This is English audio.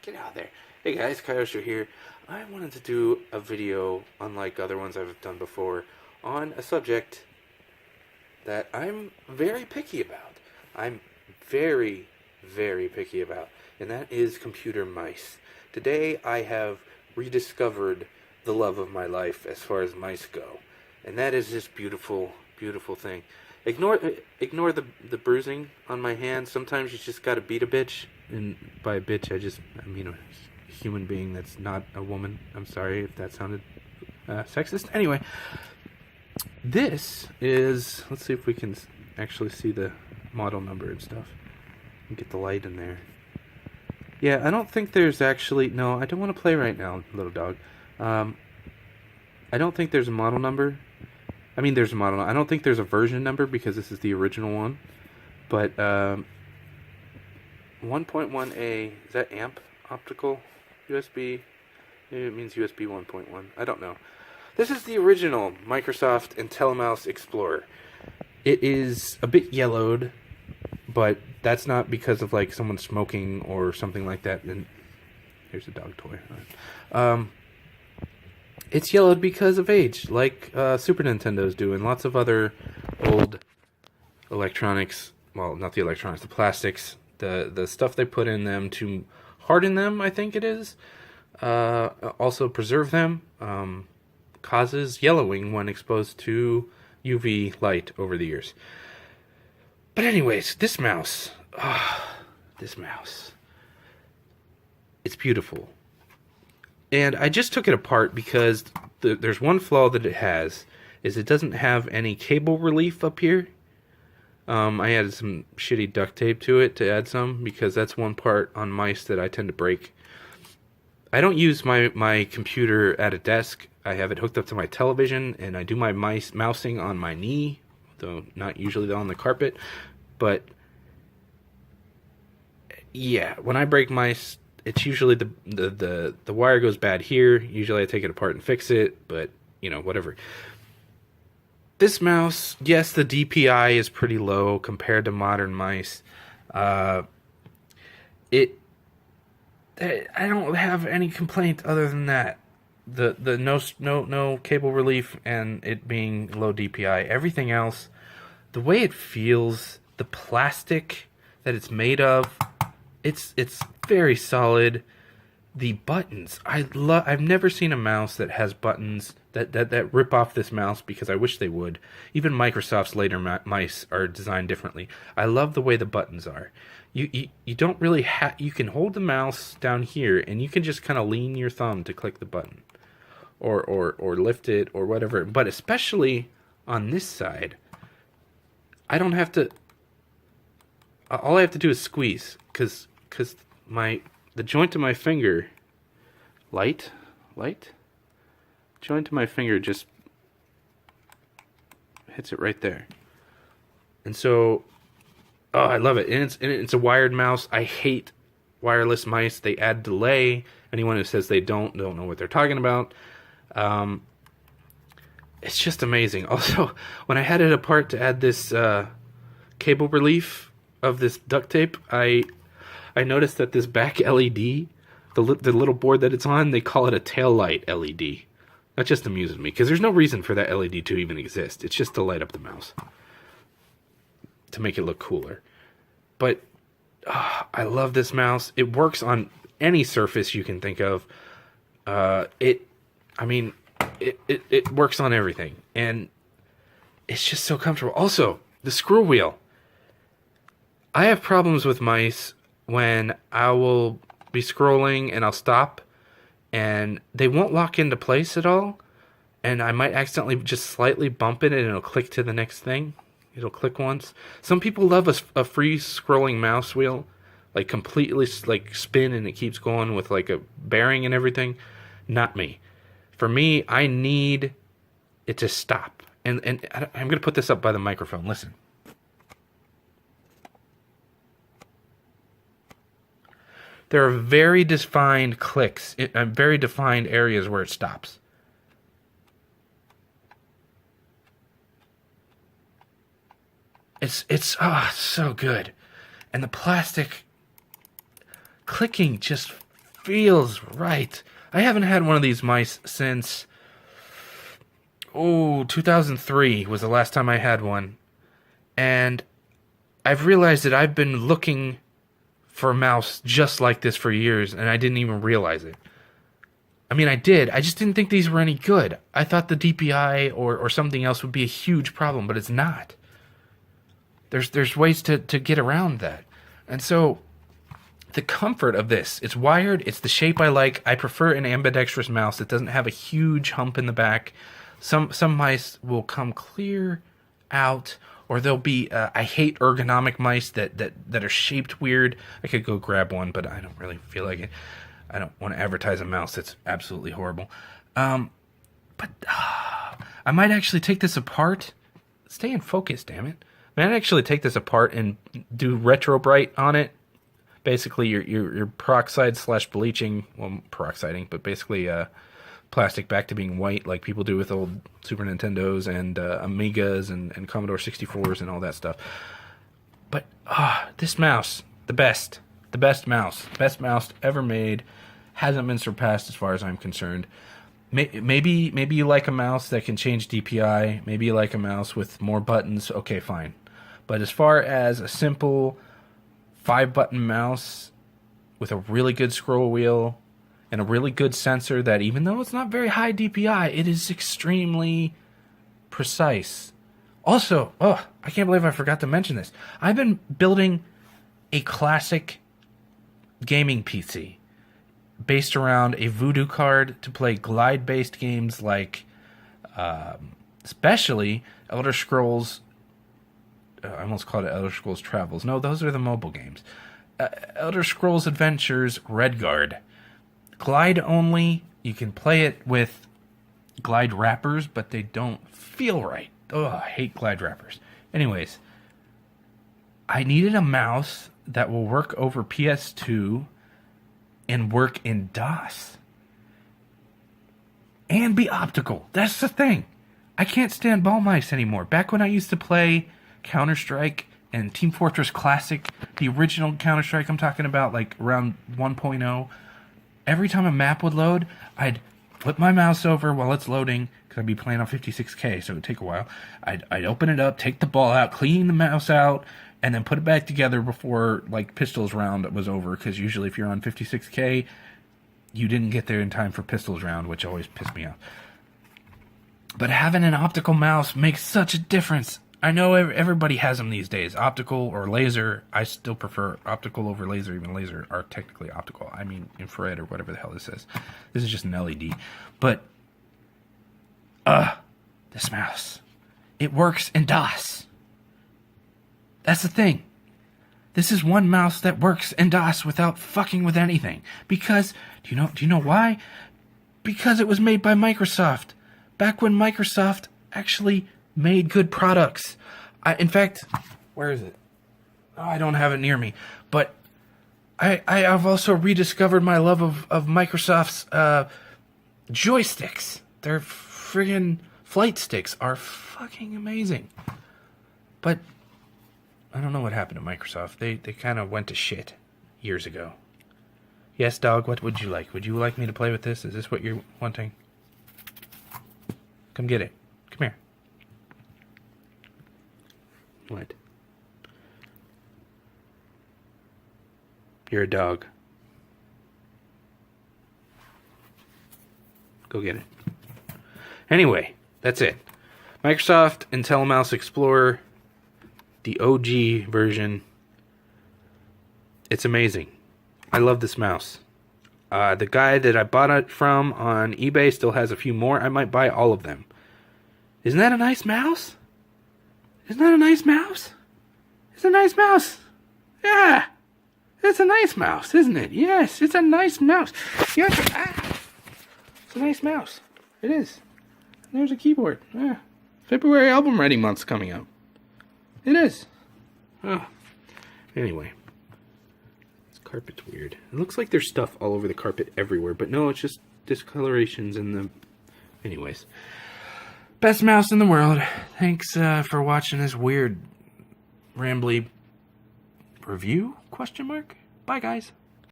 Get out of there. Hey guys, Kaiosho here. I wanted to do a video, unlike other ones I've done before, on a subject that I'm very picky about. I'm very, very picky about, and that is computer mice. Today I have rediscovered the love of my life as far as mice go, and that is this beautiful, beautiful thing. Ignore the bruising on my hand. Sometimes you just gotta beat a bitch, and by a bitch I mean a human being that's not a woman. I'm sorry if that sounded sexist. Anyway, this is, let's see if we can actually see the model number and stuff and get the light in there. Yeah, I don't think there's actually, no, I don't want to play right now, little dog. I don't think there's a model number. I mean, there's a model. I don't think there's a version number because this is the original one. But 1.1a, is that amp optical USB? Maybe it means USB 1.1. I don't know. This is the original Microsoft Intellimouse Explorer. It is a bit yellowed, but that's not because of like someone smoking or something like that. And here's a dog toy. It's yellowed because of age, like Super Nintendos do, and lots of other old electronics. Well, not the electronics, the plastics, the stuff they put in them to harden them, I think it is. Also preserve them. Causes yellowing when exposed to UV light over the years. But anyways, this mouse, it's beautiful. And I just took it apart because there's one flaw that it has, is it doesn't have any cable relief up here. I added some shitty duct tape to it to add some, because that's one part on mice that I tend to break. I don't use my computer at a desk. I have it hooked up to my television, and I do my mousing on my knee, though not usually on the carpet. But yeah, when I break mice, it's usually the wire goes bad here. Usually I take it apart and fix it, but you know, whatever. This mouse, yes, the DPI is pretty low compared to modern mice. I don't have any complaint other than that. The no cable relief and it being low DPI. Everything else, the way it feels, the plastic that it's made of, it's very solid. The buttons, I've never seen a mouse that has buttons that rip off this mouse, because I wish they would. Even Microsoft's later mice are designed differently. I love the way the buttons are. You don't really you can hold the mouse down here and you can just kind of lean your thumb to click the button, or lift it or whatever. But especially on this side, I don't have to. All I have to do is squeeze, because the joint of my finger, joint of my finger just hits it right there. And so, oh, I love it. And it's a wired mouse. I hate wireless mice. They add delay. Anyone who says they don't know what they're talking about. It's just amazing. Also, when I had it apart to add this cable relief of this duct tape, I noticed that this back LED, the little board that it's on, they call it a tail light LED. That just amuses me, because there's no reason for that LED to even exist. It's just to light up the mouse, to make it look cooler. But I love this mouse. It works on any surface you can think of. It works on everything, and it's just so comfortable. Also, the screw wheel. I have problems with mice when I will be scrolling and I'll stop and they won't lock into place at all, and I might accidentally just slightly bump it and it'll click to the next thing. It'll click once. Some people love a free scrolling mouse wheel, like completely like spin and it keeps going with like a bearing and everything. Not me. For me, I need it to stop. And I'm going to put this up by the microphone. Listen. There are very defined clicks, very defined areas where it stops. It's so good. And the plastic clicking just feels right. I haven't had one of these mice since 2003 was the last time I had one. And I've realized that I've been looking for a mouse just like this for years, and I didn't even realize it. I mean, I did. I just didn't think these were any good. I thought the DPI or something else would be a huge problem, but it's not. There's ways to get around that. And so, the comfort of this, it's wired, it's the shape I like. I prefer an ambidextrous mouse that doesn't have a huge hump in the back. Some mice will come clear out, or they'll be, I hate ergonomic mice that are shaped weird. I could go grab one, but I don't really feel like it. I don't want to advertise a mouse that's absolutely horrible. But I might actually take this apart. Stay in focus, damn it. I might actually take this apart and do retro bright on it. Basically, your peroxide / bleaching, well, peroxiding, but basically plastic back to being white like people do with old Super Nintendos and Amigas and Commodore 64s and all that stuff. But this mouse, the best mouse ever made, hasn't been surpassed as far as I'm concerned. Maybe you like a mouse that can change DPI. Maybe you like a mouse with more buttons. Okay, fine. But as far as a simple 5-button mouse with a really good scroll wheel and a really good sensor that, even though it's not very high DPI, it is extremely precise. Also, I can't believe I forgot to mention this. I've been building a classic gaming PC based around a Voodoo card to play glide-based games like, especially Elder Scrolls. I almost called it Elder Scrolls Travels. No, those are the mobile games. Elder Scrolls Adventures Redguard. Glide only. You can play it with glide wrappers, but they don't feel right. I hate glide wrappers. Anyways, I needed a mouse that will work over PS2 and work in DOS. And be optical. That's the thing. I can't stand ball mice anymore. Back when I used to play Counter-Strike and Team Fortress Classic, the original Counter-Strike I'm talking about, like around 1.0, every time a map would load, I'd flip my mouse over while it's loading, because I'd be playing on 56K, so it would take a while. I'd open it up, take the ball out, clean the mouse out, and then put it back together before, like, Pistols round was over, because usually if you're on 56K, you didn't get there in time for Pistols round, which always pissed me off. But having an optical mouse makes such a difference. I know everybody has them these days, optical or laser. I still prefer optical over laser. Even laser are technically optical. I mean infrared or whatever the hell this is. This is just an LED. But, this mouse, it works in DOS. That's the thing. This is one mouse that works in DOS without fucking with anything. Because, do you know why? Because it was made by Microsoft. Back when Microsoft actually made good products. In fact, where is it? Oh, I don't have it near me. But I've also rediscovered my love of Microsoft's joysticks. Their friggin' flight sticks are fucking amazing. But I don't know what happened to Microsoft. They kind of went to shit years ago. Yes, dog, what would you like? Would you like me to play with this? Is this what you're wanting? Come get it. Come here. What? You're a dog. Go get it. Anyway, that's it. Microsoft Intellimouse Explorer, the OG version. It's amazing. I love this mouse. The guy that I bought it from on eBay still has a few more. I might buy all of them. Isn't that a nice mouse? Isn't that a nice mouse? It's a nice mouse. Yeah. It's a nice mouse, isn't it? Yes, it's a nice mouse. Yes. It's a nice mouse. It is. There's a keyboard. Yeah. February album writing month's coming up. It is. Oh. Anyway. This carpet's weird. It looks like there's stuff all over the carpet everywhere, but no, it's just discolorations in the... Anyways. Best mouse in the world. Thanks for watching this weird, rambly review? Question mark? Bye, guys.